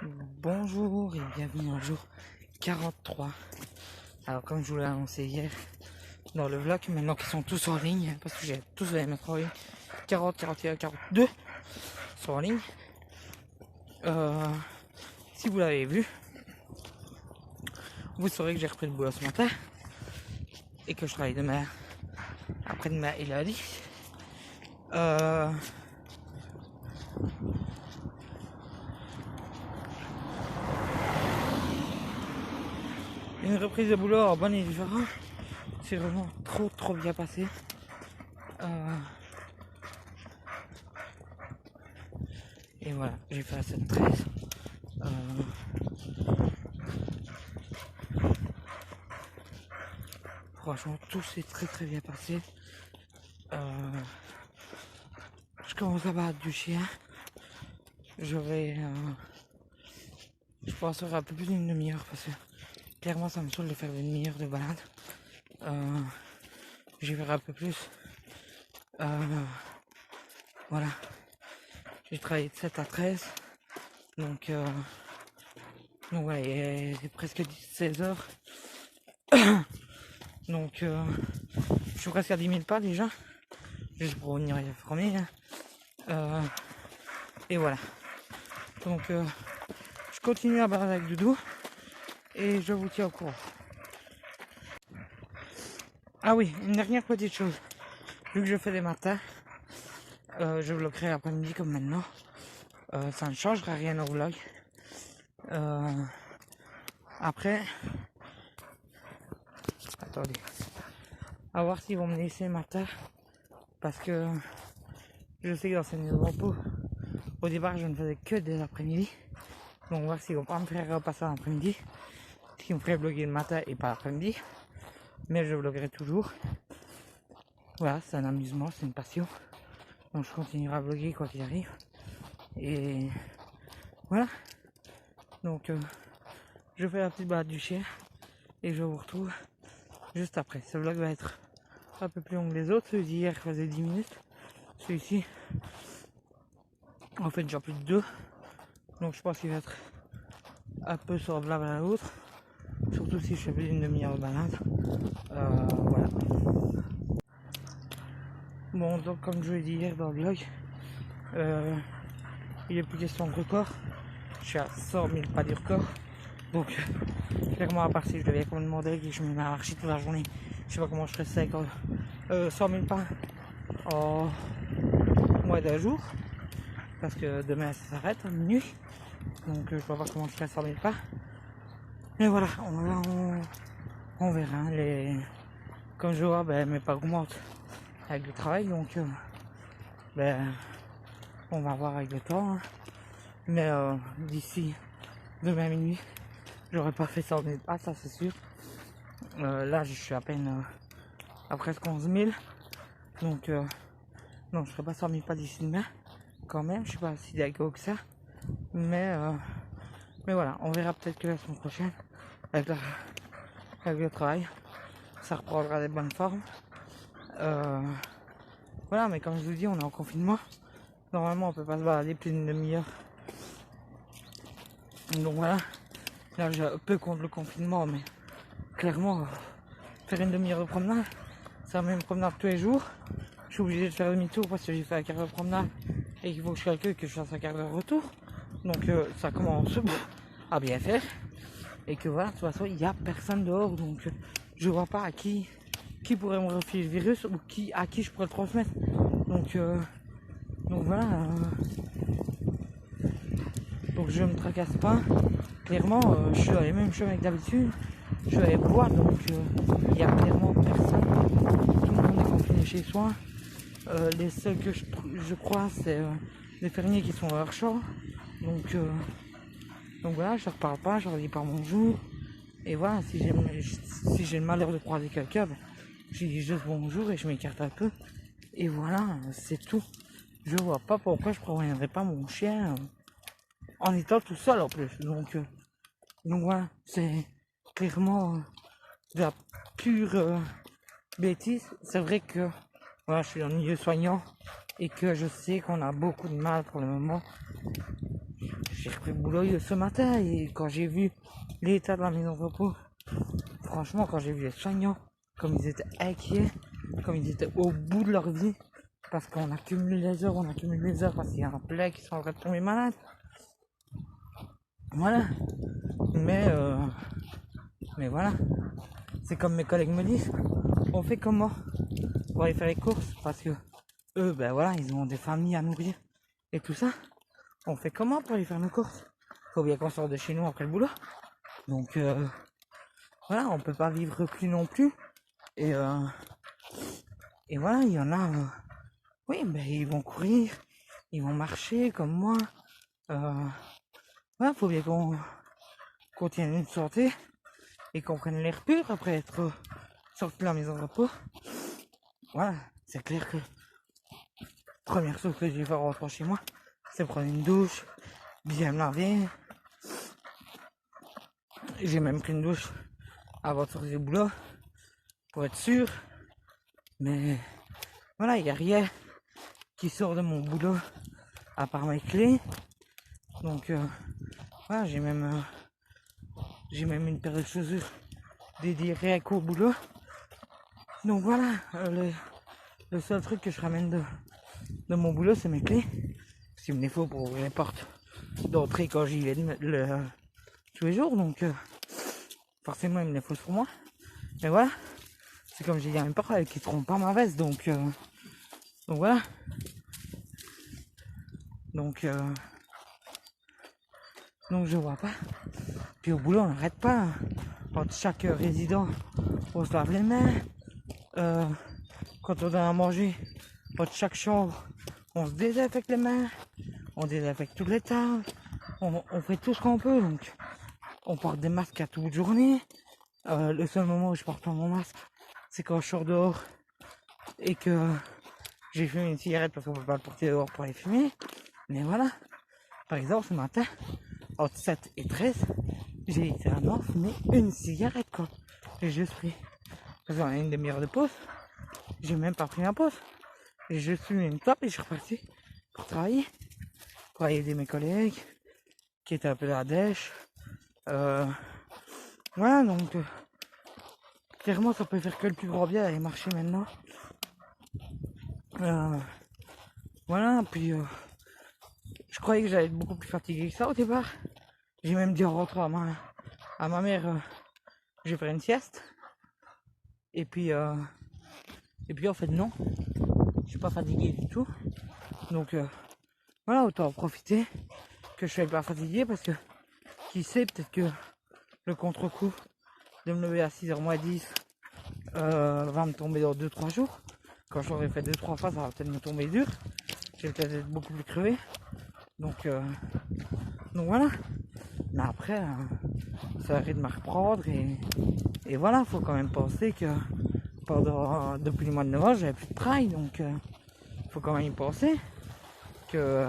Bonjour et bienvenue au jour 43. Alors comme je vous l'ai annoncé hier dans le vlog, maintenant qu'ils sont tous en ligne, parce que j'ai tous les mettre en ligne, 40, 41, 42 sont en ligne. Si vous l'avez vu, vous saurez que j'ai repris le boulot ce matin et que je travaille demain, après-demain et lundi. Une reprise de boulot en bonne et due forme. C'est vraiment trop bien passé. Et voilà, j'ai fait la 7-13. Franchement, tout s'est très bien passé. Je commence à battre du chien. Je penserai un peu plus d'une demi-heure parce que clairement ça me saoule de faire une demi-heure de balade. J'y verrai un peu plus. Voilà. J'ai travaillé de 7 à 13. Donc voilà, il est presque 16 heures. Donc je suis presque à 10 000 pas déjà. Juste pour revenir à la première. Et voilà. Donc je continue à balader avec Doudou. Et je vous tiens au courant. Ah oui, une dernière petite chose. Vu que je fais des matins, je vloggerai l'après-midi comme maintenant. Ça ne changera rien au vlog. Après, attendez, à voir s'ils vont me laisser le matin. Parce que je sais que dans cette maison repos, au départ je ne faisais que des après-midi. Donc on va voir s'ils vont pas me faire repasser l'après-midi. Ce qui me ferait vlogger le matin et pas l'après-midi. Mais je vloggerai toujours. Voilà, c'est un amusement, c'est une passion. Donc je continuerai à vlogger quoi qu'il arrive. Et voilà. Donc je fais la petite balade du chien. Et je vous retrouve juste après. Ce vlog va être un peu plus long que les autres. Celui d'hier faisait 10 minutes. Celui-ci en fait déjà plus de 2. Donc je pense qu'il va être un peu semblable à l'autre. Surtout si je fais plus d'une demi-heure de balade. Voilà. Bon, donc comme je l'ai dit hier dans le vlog, il est plus question de record. Je suis à 100 000 pas du record. Donc clairement, à part si je devais comme demander que je me mets à marcher toute la journée, je sais pas comment je ferais ça quand 100 000 pas en moins d'un jour. Parce que demain ça s'arrête à minuit. Donc je vois pas comment je ferais 100 000 pas. Mais voilà, on verra. Comme je vois, mes pas augmentent avec le travail. Donc on va voir avec le temps. Hein. Mais d'ici demain minuit, j'aurais pas fait 100 000 pas, ça c'est sûr. Là, je suis à peine à presque 11 000. Donc, non, je ferai pas 100 000 pas d'ici demain. Quand même, je suis pas si d'accord que ça. Mais voilà, on verra peut-être que la semaine prochaine, avec le travail, ça reprendra des bonnes formes. Voilà, mais comme je vous dis, on est en confinement. Normalement, on peut pas se balader plus d'une demi-heure. Donc voilà, là, j'ai un peu contre le confinement, mais clairement, faire une demi-heure de promenade, c'est la même promenade tous les jours. Je suis obligé de faire demi-tour parce que j'ai fait un quart d'heure de promenade et qu'il faut que je calcule que je fasse un quart d'heure de retour. Donc ça commence à bien faire. Et que voilà, de toute façon, il n'y a personne dehors. Donc je vois pas à qui pourrait me refiler le virus ou à qui je pourrais le transmettre. Donc voilà. Donc je me tracasse pas. Clairement, je suis dans les mêmes chemins que d'habitude. Je suis allé voir, donc il n'y a clairement personne. Tout le monde est confiné chez soi. Les seuls que je crois, c'est les fermiers qui sont à leur champ. Donc voilà, je leur parle pas, je leur dis pas bonjour. Et voilà, si j'ai le malheur de croiser quelqu'un, je dis juste bonjour et je m'écarte un peu. Et voilà, c'est tout. Je vois pas pourquoi je ne promènerais pas mon chien en étant tout seul en plus. Donc voilà, c'est clairement de la pure bêtise. C'est vrai que voilà, je suis dans le milieu soignant et que je sais qu'on a beaucoup de mal pour le moment. j'ai repris le boulot ce matin et quand j'ai vu l'état de la maison de repos, franchement, quand j'ai vu les soignants, comme ils étaient inquiets, comme ils étaient au bout de leur vie, parce qu'on accumule les heures, parce qu'il y a un plein qui sont en train de tomber malade. Voilà. Mais voilà. C'est comme mes collègues me disent, on fait comment pour aller faire les courses, parce que eux, ben voilà, ils ont des familles à nourrir et tout ça. On fait comment pour aller faire nos courses? Faut bien qu'on sorte de chez nous après le boulot. Donc voilà, on peut pas vivre plus non plus. Et voilà, il y en a, oui, ben ils vont courir, ils vont marcher comme moi. Voilà, faut bien qu'on tienne une santé et qu'on prenne l'air pur après être sorti de la maison de repos. Voilà, c'est clair que première chose que je vais faire en rentrant chez moi, c'est prendre une douche, bien me laver. J'ai même pris une douche avant de sortir du boulot pour être sûr. Mais voilà, il n'y a rien qui sort de mon boulot à part mes clés. Donc voilà, j'ai même une paire de chaussures dédiées rien qu'au boulot. Donc voilà, le seul truc que je ramène de mon boulot, c'est mes clés. S'il me les faut pour ouvrir les portes d'entrée quand j'y vais tous les jours. Donc forcément, il me les faut pour moi. Mais voilà, c'est comme j'ai dit à mes parents, elles quitteront pas ma veste. Donc voilà. Donc je vois pas. Puis au boulot, on n'arrête pas. Entre chaque résident, on se lave les mains. Quand on donne à manger, entre chaque chambre, on se désinfecte les mains. On désinfecte toutes les tables. On fait tout ce qu'on peut. Donc on porte des masques à toute journée. Le seul moment où je porte pas mon masque, c'est quand je sors dehors et que j'ai fumé une cigarette parce qu'on peut pas le porter dehors pour aller fumer. Mais voilà. Par exemple, ce matin, entre 7 et 13, j'ai littéralement fumé une cigarette, quoi. J'ai juste pris. Parce qu'on a une demi-heure de pause. J'ai même pas pris ma pause. J'ai juste fumé une top et je suis reparti pour travailler. Pour aller aider mes collègues qui étaient un peu à la dèche. Voilà, donc clairement, ça peut faire que le plus grand bien aller marcher maintenant. Voilà, puis je croyais que j'allais être beaucoup plus fatigué que ça au départ. J'ai même dit en rentrant à ma mère, je vais faire une sieste. Et puis en fait non, je suis pas fatigué du tout. Donc voilà, autant en profiter que je sois pas fatigué parce que qui sait, peut-être que le contre-coup de me lever à 6h moins 10 va me tomber dans 2-3 jours. Quand j'aurai fait 2-3 fois, ça va peut-être me tomber dur. Je vais peut-être être beaucoup plus crevé. Donc voilà. Mais après, ça arrive de me reprendre et voilà, faut quand même penser que depuis le mois de novembre, j'avais plus de travail, donc faut quand même y penser que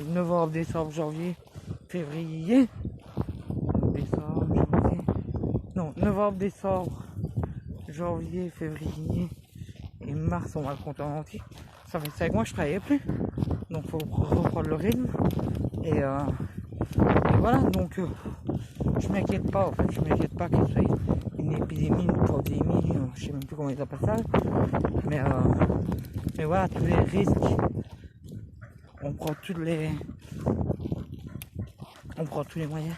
novembre, décembre, janvier, février, novembre, décembre, janvier, février et mars, on va le compter en entier. Ça fait 5 mois que je travaillais plus, donc faut reprendre le rythme et voilà. Donc je m'inquiète pas, en fait, je m'inquiète pas qu'il soit une épidémie, une pandémie, je sais même plus comment ils appellent ça, mais voilà, tous les risques, on prend tous les moyens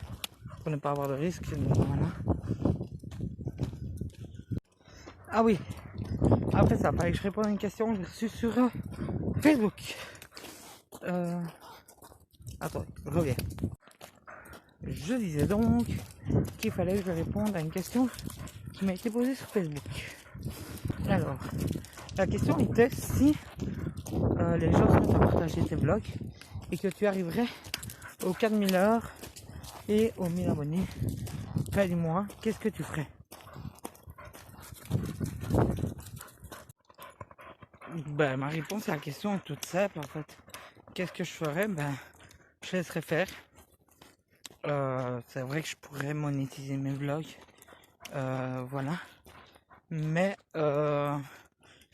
pour ne pas avoir de risque. Voilà. Ah oui, après ça, fallait que je réponde à une question que j'ai reçue sur Facebook. Attends, je reviens. Je disais donc qu'il fallait que je réponde à une question qui m'a été posée sur Facebook. Alors, la question était si les gens se mettent à partager tes vlogs et que tu arriverais aux 4000 heures et aux 1000 abonnés fin du mois, qu'est-ce que tu ferais? Ben, ma réponse à la question est toute simple en fait. Qu'est-ce que je ferais? Ben, je laisserais faire. C'est vrai que je pourrais monétiser mes vlogs. Voilà. Mais je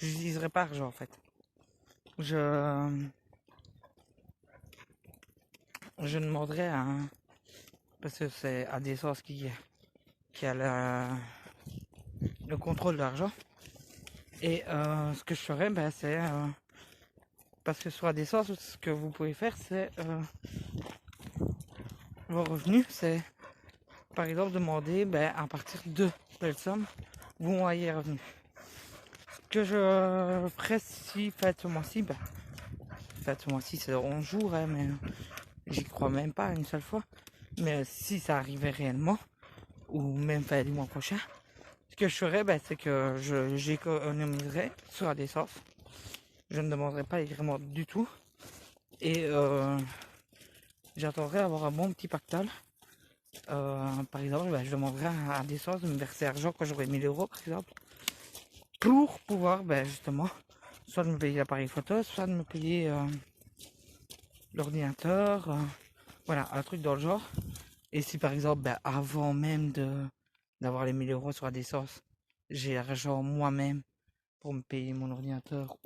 n'utiliserai pas argent en fait. je demanderais à parce que c'est AdSense qui a le contrôle de l'argent. Et ce que je ferais, c'est parce que sur AdSense, ce que vous pouvez faire, c'est vos revenus, c'est par exemple demander à partir de telle somme, vous m'envoyez revenus. Ce que je ferais si faites ce mois-ci, ce mois-ci c'est 11 jours, mais j'y crois même pas une seule fois. Mais si ça arrivait réellement, ou même fin du mois prochain, ce que je ferais, c'est que j'économiserais sur AdSense. Je ne demanderais pas les virements du tout. Et j'attendrai d'avoir un bon petit pactole. Par exemple, je demanderai à AdSense de me verser l'argent quand j'aurai 1000 euros, par exemple, pour pouvoir justement soit de me payer l'appareil photo, soit de me payer l'ordinateur, voilà, un truc dans le genre. Et si par exemple, avant même d'avoir les 1000 euros sur AdSense, j'ai l'argent moi-même pour me payer mon ordinateur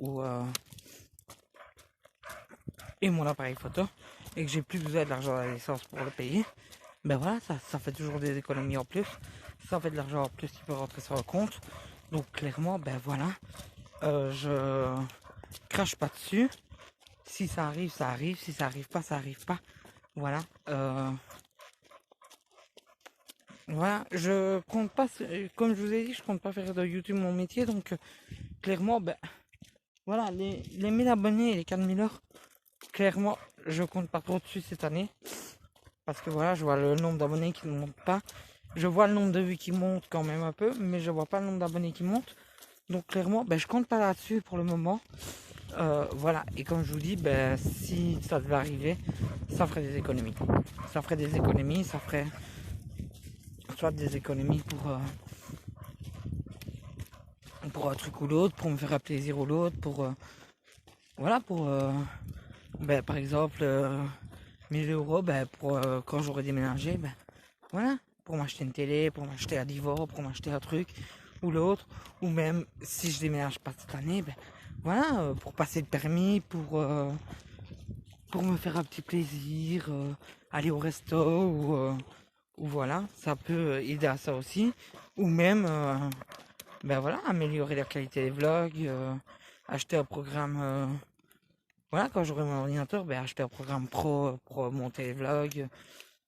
et mon appareil photo, et que j'ai plus besoin de l'argent d'AdSense pour le payer, voilà, ça fait toujours des économies en plus, ça fait de l'argent en plus qui peut rentrer sur le compte. Donc clairement, voilà, je crache pas dessus. Si ça arrive, ça arrive. Si ça arrive pas, ça arrive pas. Voilà. Voilà, je compte pas, comme je vous ai dit, je compte pas faire de YouTube mon métier. Donc clairement, voilà, les 1000 abonnés et les 4000 heures, clairement, je compte pas trop dessus cette année. Parce que voilà, je vois le nombre d'abonnés qui ne monte pas. Je vois le nombre de vues qui monte quand même un peu, mais je vois pas le nombre d'abonnés qui monte. Donc clairement, je compte pas là-dessus pour le moment. Voilà, et comme je vous dis, si ça devait arriver, ça ferait des économies. Ça ferait des économies, ça ferait soit des économies pour un truc ou l'autre, pour me faire un plaisir ou l'autre, pour voilà, pour par exemple 1000 euros pour quand j'aurai déménagé, voilà, pour m'acheter une télé, pour m'acheter un divorce, pour m'acheter un truc ou l'autre, ou même si je déménage pas cette année, voilà, pour passer le permis, pour me faire un petit plaisir, aller au resto ou voilà, ça peut aider à ça aussi, ou même voilà, améliorer la qualité des vlogs, acheter un programme, voilà, quand j'aurai mon ordinateur, acheter un programme pro pour monter les vlogs,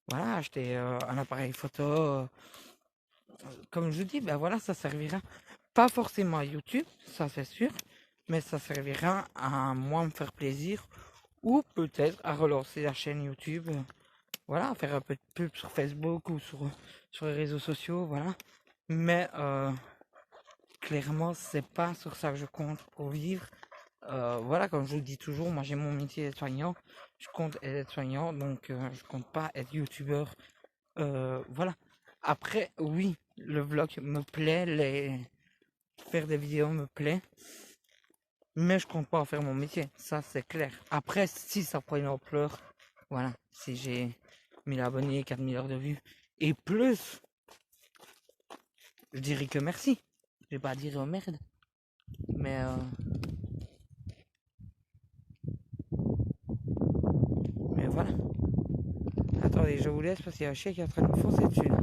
voilà, acheter un appareil photo, comme je vous dis, voilà, ça servira pas forcément à YouTube, ça c'est sûr, mais ça servira à moi me faire plaisir, ou peut-être à relancer la chaîne YouTube, voilà, à faire un peu de pub sur Facebook ou sur les réseaux sociaux, voilà. Mais clairement, c'est pas sur ça que je compte pour vivre. Voilà, comme je vous le dis toujours, moi j'ai mon métier d'être soignant, je compte être soignant, donc je compte pas être youtubeur. Voilà. Après, oui, le vlog me plaît, faire des vidéos me plaît, mais je compte pas en faire mon métier, ça c'est clair. Après, si ça prend une ampleur, voilà, si j'ai 1000 abonnés, 4000 heures de vues et plus, je dirais que merci. Je vais pas dire merde, mais voilà. Attendez, je vous laisse parce qu'il y a un chien qui est en train de me foncer dessus là.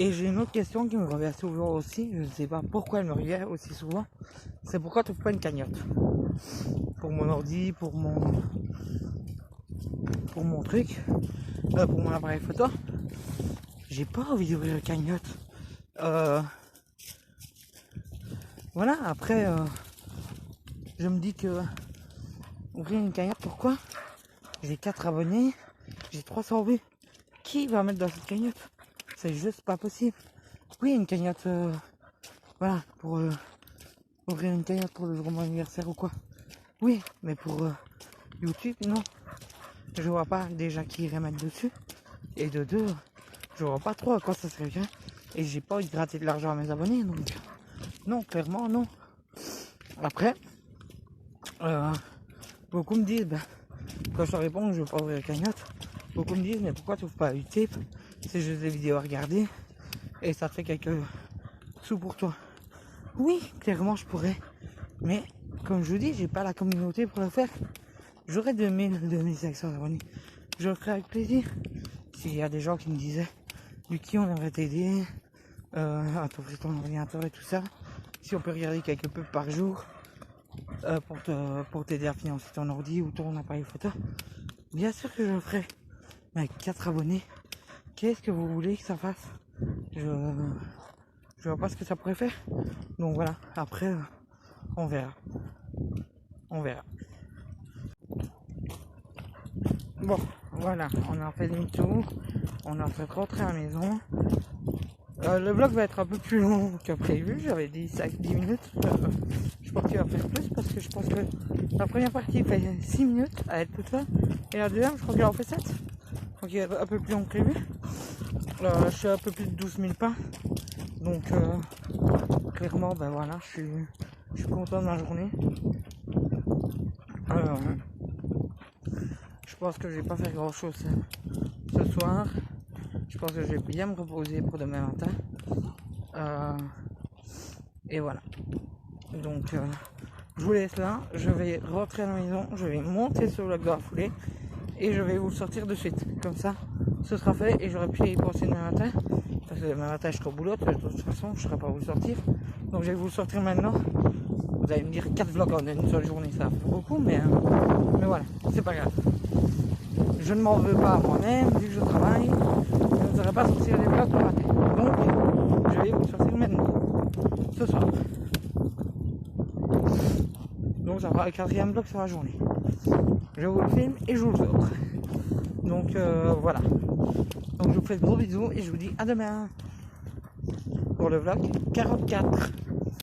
Et j'ai une autre question qui me revient souvent aussi, je ne sais pas pourquoi elle me revient aussi souvent, c'est pourquoi tu n'ouvres pas une cagnotte pour mon ordi, pour mon truc, pour mon appareil photo. J'ai pas envie d'ouvrir une cagnotte. Voilà, après je me dis que ouvrir une cagnotte, pourquoi? J'ai 4 abonnés, j'ai 300 vues. Qui va mettre dans cette cagnotte? C'est juste pas possible. Oui, une cagnotte, voilà, pour ouvrir une cagnotte pour le jour de mon anniversaire ou quoi. Oui, mais pour YouTube, non. Je vois pas déjà qui irait mettre dessus. Et de deux, je vois pas trop à quoi ça serait bien. Et j'ai pas envie de gratter de l'argent à mes abonnés, donc non, clairement non. Après, beaucoup me disent, quand je leur réponds que je veux pas ouvrir une cagnotte, beaucoup me disent, mais pourquoi tu ouvres pas YouTube? C'est juste des vidéos à regarder et ça te fait quelques sous pour toi. Oui, clairement je pourrais, mais comme je vous dis, j'ai pas la communauté pour le faire. J'aurai 2500 abonnés. Je le ferai avec plaisir. S'il y a des gens qui me disaient, Lucky, on aimerait t'aider à t'ouvrir ton ordinateur et tout ça. Si on peut regarder quelques pubs par jour pour t'aider à financer ton ordi ou ton appareil photo, bien sûr que je le ferai. Mais avec 4 abonnés, qu'est-ce que vous voulez que ça fasse? Je vois pas ce que ça pourrait faire. Donc voilà, après, on verra. On verra. Bon, voilà, on a fait demi-tour. On a fait rentrer à la maison. Le vlog va être un peu plus long que prévu. J'avais dit 5-10 minutes. Je pense qu'il va faire plus parce que je pense que la première partie fait 6 minutes à être toute seule. Et la deuxième, je crois qu'il en fait 7. Donc il est un peu plus long que prévu. Je suis à un peu plus de 12 000 pas. Donc clairement, ben voilà, je suis content de ma journée. Je pense que je vais pas faire grand chose ce soir. Je pense que je vais bien me reposer pour demain matin. Et voilà. Donc je vous laisse là. Je vais rentrer à la maison. Je vais monter sur le vlog dans la foulée. Et je vais vous le sortir de suite. Comme ça, ce sera fait. Et j'aurai pu y penser demain matin. Parce que demain matin, je serai au boulot. De toute façon, je ne serai pas à vous le sortir. Donc je vais vous le sortir maintenant. Vous allez me dire 4 vlogs en une seule journée. Ça fait beaucoup. Mais voilà. C'est pas grave. Je ne m'en veux pas à moi-même, vu que je travaille, je ne saurais pas sortir les vlogs le matin. Donc, je vais vous sortir maintenant, ce soir. Donc, ça fera le 4e vlog sur la journée. Je vous le filme et je vous le sors. Donc, voilà. Donc, je vous fais de gros bisous et je vous dis à demain pour le vlog 44.